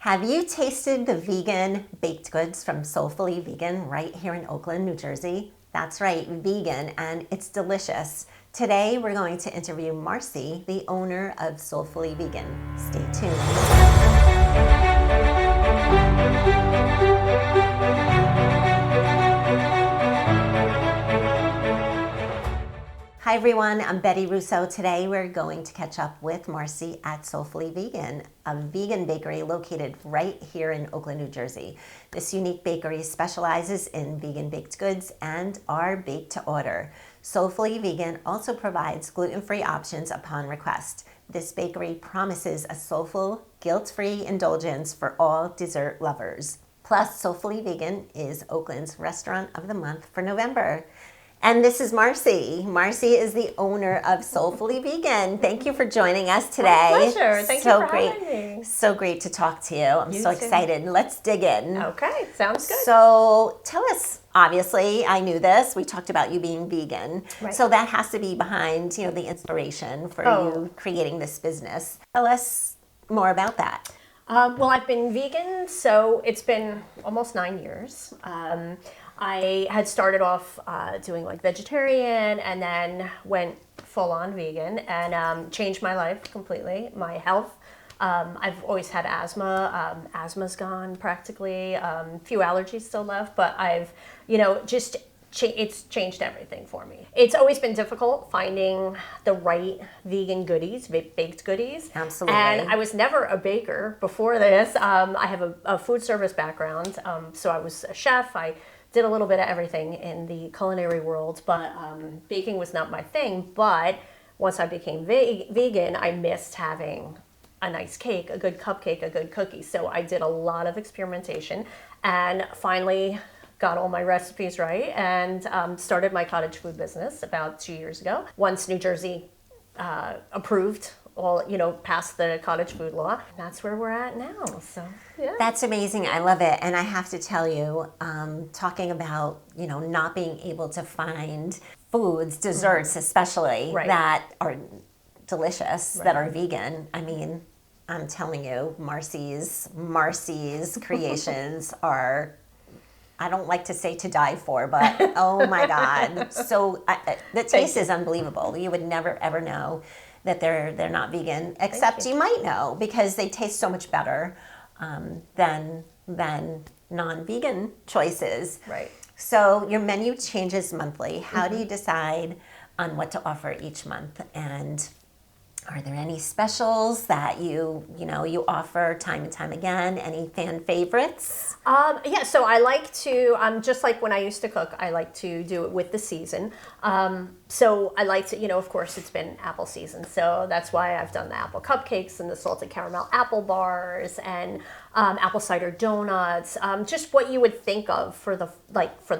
Have you tasted the vegan baked goods from Soulfully Vegan right here in Oakland, New Jersey? That's right, vegan, and it's delicious. Today we're going to interview Marci, the owner of Soulfully Vegan. Stay tuned. Hi everyone, I'm Betty Russo. Today we're going to catch up with Marci at Soulfully Vegan, a vegan bakery located right here in Oakland, New Jersey. This unique bakery specializes in vegan baked goods and are baked to order. Soulfully Vegan also provides gluten-free options upon request. This bakery promises a soulful, guilt-free indulgence for all dessert lovers. Plus, Soulfully Vegan is Oakland's Restaurant of the Month for November. And this is Marci. Marci is the owner of Soulfully Vegan. Thank you for joining us today. My pleasure. Thank you for having me. So great to talk to you. I'm so excited. Let's dig in. Okay, sounds good. So tell us, obviously, I knew this. We talked about you being vegan. Right. So that has to be behind, the inspiration for you creating this business. Tell us more about that. Well, I've been vegan, so it's been almost 9 years. I had started off doing like vegetarian and then went full on vegan and changed my life completely, my health. I've always had asthma. Asthma's gone practically. Few allergies still left, but I've, it's changed everything for me. It's always been difficult finding the right vegan goodies, baked goodies. Absolutely. And I was never a baker before this. I have a food service background, so I was a chef. I did a little bit of everything in the culinary world, but baking was not my thing. But once I became vegan, I missed having a nice cake, a good cupcake, a good cookie. So I did a lot of experimentation and finally got all my recipes right and started my cottage food business about 2 years ago. Once New Jersey approved passed the cottage food law. That's where we're at now. So, yeah. That's amazing. I love it. And I have to tell you, talking about, not being able to find foods, desserts especially, that are delicious, that are vegan. I mean, I'm telling you, Marci's creations are, I don't like to say to die for, but oh my God. So the taste is unbelievable. You would never, ever know that they're not vegan, except you might know because they taste so much better than non-vegan choices. Right. So your menu changes monthly. How do you decide on what to offer each month? And are there any specials that you offer time and time again? Any fan favorites? Yeah, so I like to, just like when I used to cook, I like to do it with the season. So I like to, of course, it's been apple season. So that's why I've done the apple cupcakes and the salted caramel apple bars and apple cider donuts, just what you would think of for the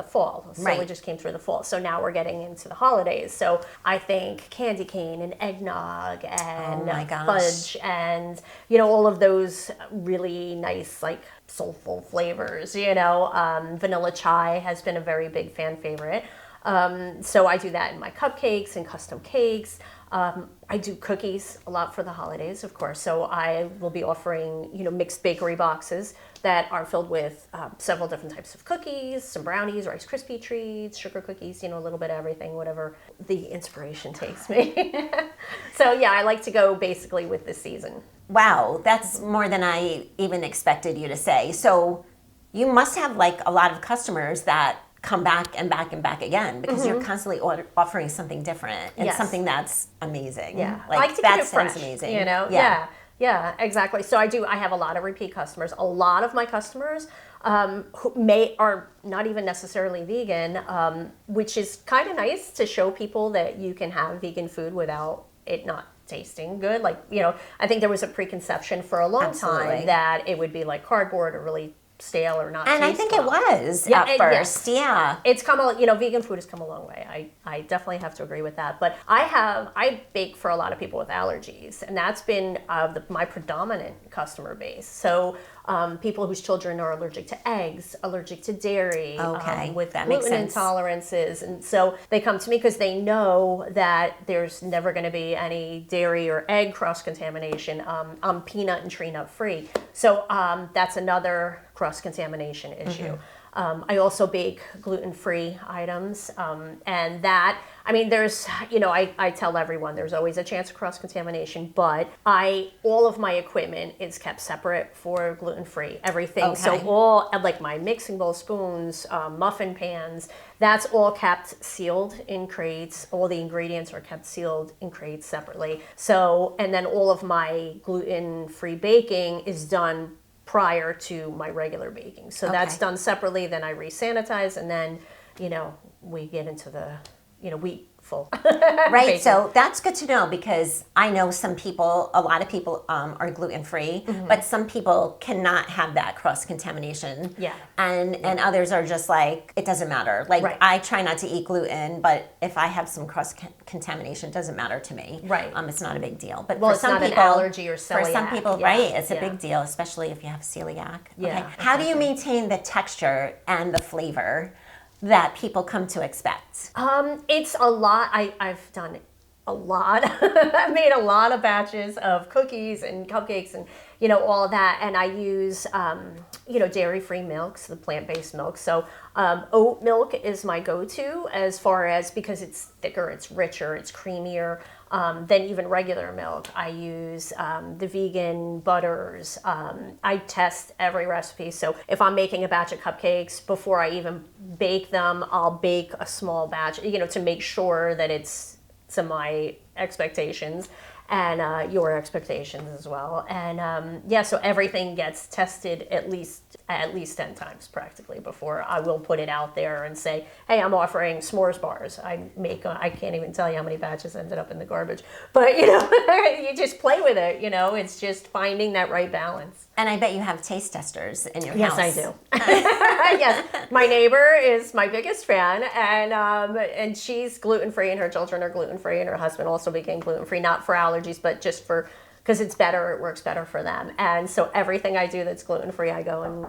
fall. So we just came through the fall. So now we're getting into the holidays. So I think candy cane and eggnog and fudge and, all of those really nice, like soulful flavors, vanilla chai has been a very big fan favorite. So I do that in my cupcakes and custom cakes. I do cookies a lot for the holidays, of course. So I will be offering, mixed bakery boxes that are filled with several different types of cookies, some brownies, Rice Krispie treats, sugar cookies, a little bit of everything, whatever the inspiration takes me. So yeah, I like to go basically with the season. Wow, that's more than I even expected you to say. So you must have like a lot of customers that come back and back and back again because you're constantly offering something different and something that's amazing. Yeah, like, I like to that keep it sounds fresh, amazing. Yeah, exactly. So I have a lot of repeat customers. A lot of my customers who are not even necessarily vegan, which is kind of nice to show people that you can have vegan food without it not tasting good. Like, I think there was a preconception for a long time that it would be like cardboard or really stale or not And I taste think well. it was Yeah, at first. Yeah. It's come vegan food has come a long way. I definitely have to agree with that. But I bake for a lot of people with allergies, and that's been my predominant customer base. So people whose children are allergic to eggs, allergic to dairy, with that makes gluten sense. intolerances. And so they come to me because they know that there's never going to be any dairy or egg cross-contamination. I'm peanut and tree nut free. So that's another cross-contamination issue. I also bake gluten-free items, and that, there's, I tell everyone there's always a chance of cross-contamination, but all of my equipment is kept separate for gluten-free, everything. Okay. So all, like my mixing bowl, spoons, muffin pans, that's all kept sealed in crates. All the ingredients are kept sealed in crates separately. So, and then all of my gluten-free baking is done prior to my regular baking. So that's done separately, then I re-sanitize, and then, we get into the, wheat full. Right, baking. so that's good to know, because I know a lot of people are gluten-free, but some people cannot have that cross-contamination. Yeah. And others are just like, it doesn't matter. Like, Right. I try not to eat gluten, but if I have some cross-contamination, it doesn't matter to me. Right. It's not a big deal. But Well, for it's some not an people, allergy or for some celiac. people, Yeah, right, it's a yeah. big deal, especially if you have celiac. Yeah, How do you exactly. maintain the texture and the flavor that people come to expect? It's a lot. I've done a lot. I've made a lot of batches of cookies and cupcakes and, all of that. And I use, dairy-free milks, the plant-based milk. So oat milk is my go-to as far as, because it's thicker, it's richer, it's creamier than even regular milk. I use the vegan butters. I test every recipe. So if I'm making a batch of cupcakes, before I even bake them, I'll bake a small batch, to make sure that it's to my expectations and your expectations as well. And so everything gets tested at least 10 times practically before I will put it out there and say, hey, I'm offering s'mores bars. I can't even tell you how many batches ended up in the garbage, but you just play with it. It's just finding that right balance. And I bet you have taste testers in your Yes, house. I do. Yes, my neighbor is my biggest fan, and she's gluten-free, and her children are gluten-free, and her husband also became gluten-free, not for allergies, but just because it works better for them. And so everything I do that's gluten-free, I go and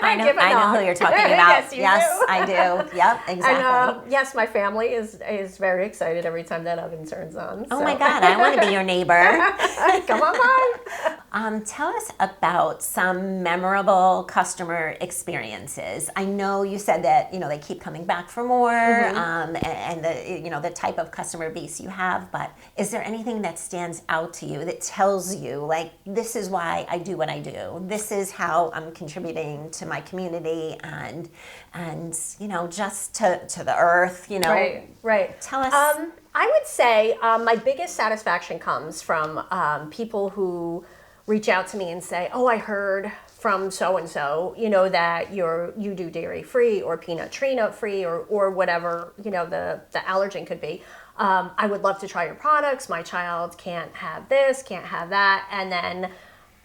I know, give a I know nod. who you're talking about. Yes, you do. I do. Yep, exactly. And yes, my family is very excited every time that oven turns on. Oh my God, I want to be your neighbor. Come on by. Tell us about some memorable customer experiences. I know you said that they keep coming back for more, and the type of customer base you have. But is there anything that stands out to you that tells you, like, this is why I do what I do. This is how I'm contributing to my community and just to the earth. Right. Tell us. I would say my biggest satisfaction comes from people who reach out to me and say, oh, I heard from so-and-so, that you do dairy-free or peanut tree nut-free or whatever, the allergen could be. I would love to try your products. My child can't have this, can't have that. And then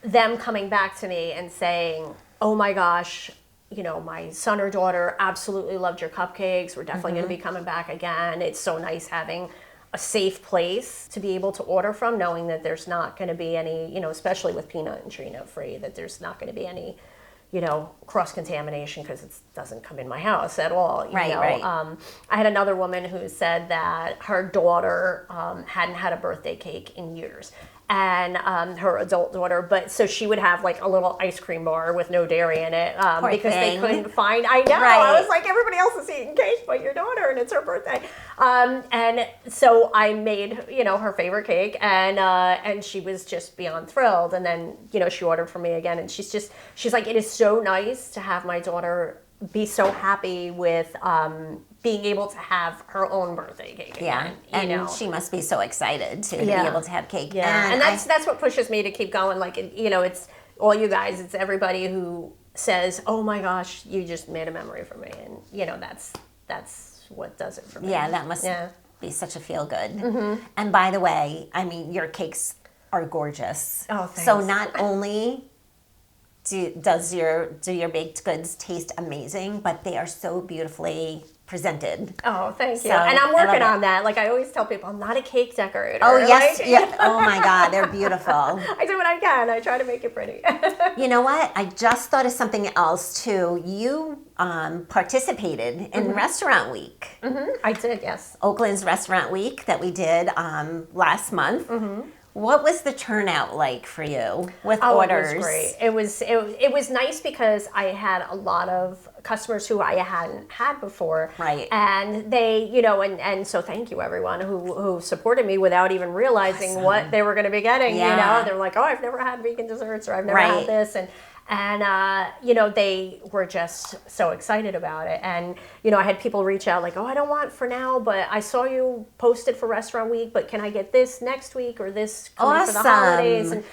them coming back to me and saying, oh my gosh, my son or daughter absolutely loved your cupcakes. We're definitely going to be coming back again. It's so nice having a safe place to be able to order from, knowing that there's not going to be any, especially with peanut and tree nut free, that there's not going to be any, cross-contamination because it doesn't come in my house at all. Right. I had another woman who said that her daughter hadn't had a birthday cake in years. And her adult daughter, but so she would have like a little ice cream bar with no dairy in it because they couldn't find. I know. Right. I was like, everybody else is eating cake, but your daughter, and it's her birthday. And so I made her favorite cake, and she was just beyond thrilled. And then she ordered from me again, and she's like, it is so nice to have my daughter be so happy with being able to have her own birthday cake again, and she must be so excited to be able to have cake. Yeah, and that's what pushes me to keep going. Like, it's all you guys. It's everybody who says, "Oh my gosh, you just made a memory for me," and that's what does it for me. Yeah, that must be such a feel good. Mm-hmm. And by the way, your cakes are gorgeous. Oh, thanks. So not only do your baked goods taste amazing, but they are so beautifully presented. Oh, thank you. So, And I'm I love working it. on that. Like I always tell people, I'm not a cake decorator. Oh, yes. Like, Yeah. Oh, my God. They're beautiful. I do what I can. I try to make it pretty. You know what? I just thought of something else, too. You participated in Restaurant Week. I did, yes. Oakland's Restaurant Week that we did last month. What was the turnout like for you with orders? It was great. It was nice because I had a lot of customers who I hadn't had before. Right. And they, and so thank you everyone who supported me without even realizing what they were going to be getting. Yeah. They're like, oh, I've never had vegan desserts, or I've never Right. had this, and they were just so excited about it. And I had people reach out like, oh, I don't want for now, but I saw you posted for Restaurant Week, but can I get this next week or this coming for the holidays? And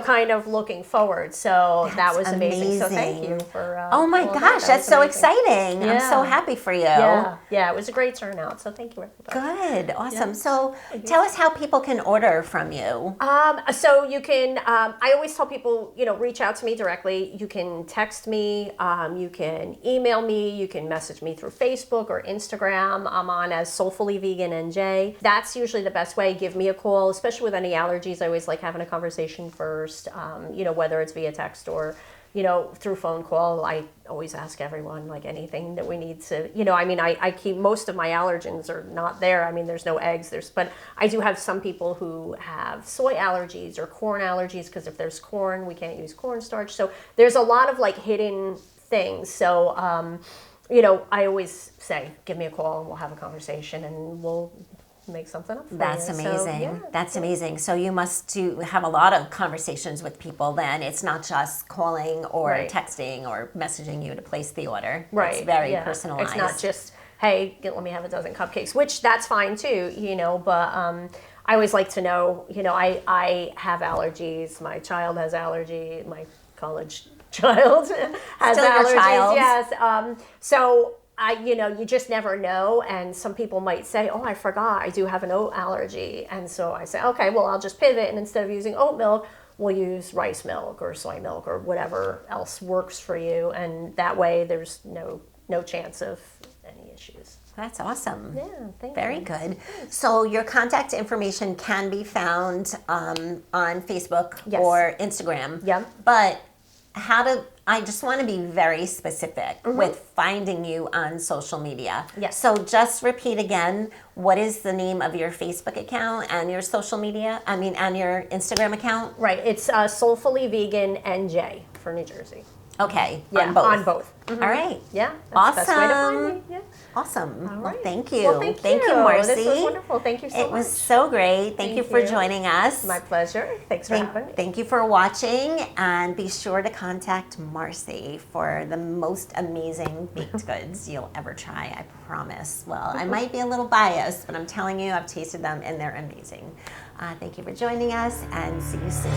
kind of looking forward. So that was amazing. So thank you for oh my gosh, that's so exciting. I'm so happy for you. Yeah, it was a great turnout. So thank you, everybody. Good, awesome. So tell us how people can order from you. So you can, I always tell people, reach out to me directly. You can text me, you can email me, you can message me through Facebook or Instagram. I'm on as Soulfully Vegan NJ. That's usually the best way. Give me a call, especially with any allergies. I always like having a conversation first, whether it's via text or through phone call. I always ask everyone, like, anything that we need to, I keep, most of my allergens are not there. I mean, there's no eggs, but I do have some people who have soy allergies or corn allergies, because if there's corn, we can't use cornstarch. So there's a lot of like hidden things. So, I always say, give me a call and we'll have a conversation and we'll make something up for That's you. amazing. So, That's amazing. So you must have a lot of conversations with people then. It's not just calling or texting or messaging you to place the order. Right. It's very personalized. It's not just, hey, let me have a dozen cupcakes, which that's fine too, but I always like to know, I have allergies. My child has allergy. My college child has Still allergies. your child. Yes. So you just never know. And some people might say, oh, I forgot, I do have an oat allergy. And so I say, okay, well, I'll just pivot. And instead of using oat milk, we'll use rice milk or soy milk or whatever else works for you. And that way there's no chance of any issues. That's awesome. Yeah, thank you. Very good. So your contact information can be found on Facebook or Instagram. Yeah. But I just want to be very specific with finding you on social media. Yes. So just repeat again, what is the name of your Facebook account and your social media? And your Instagram account? Right. It's Soulfully Vegan NJ for New Jersey. Okay. Yeah, on both. on both. All right. Yeah. Awesome. That's the best way to find me. Yeah. Awesome. All Well, right. thank you. Well, thank you, Marci. This was wonderful. Thank you so much. It was so great. Thank you for joining us. My pleasure. Thanks for having me. Thank you for watching, and be sure to contact Marci for the most amazing baked goods you'll ever try, I promise. Well, I might be a little biased, but I'm telling you, I've tasted them and they're amazing. Thank you for joining us, and see you soon.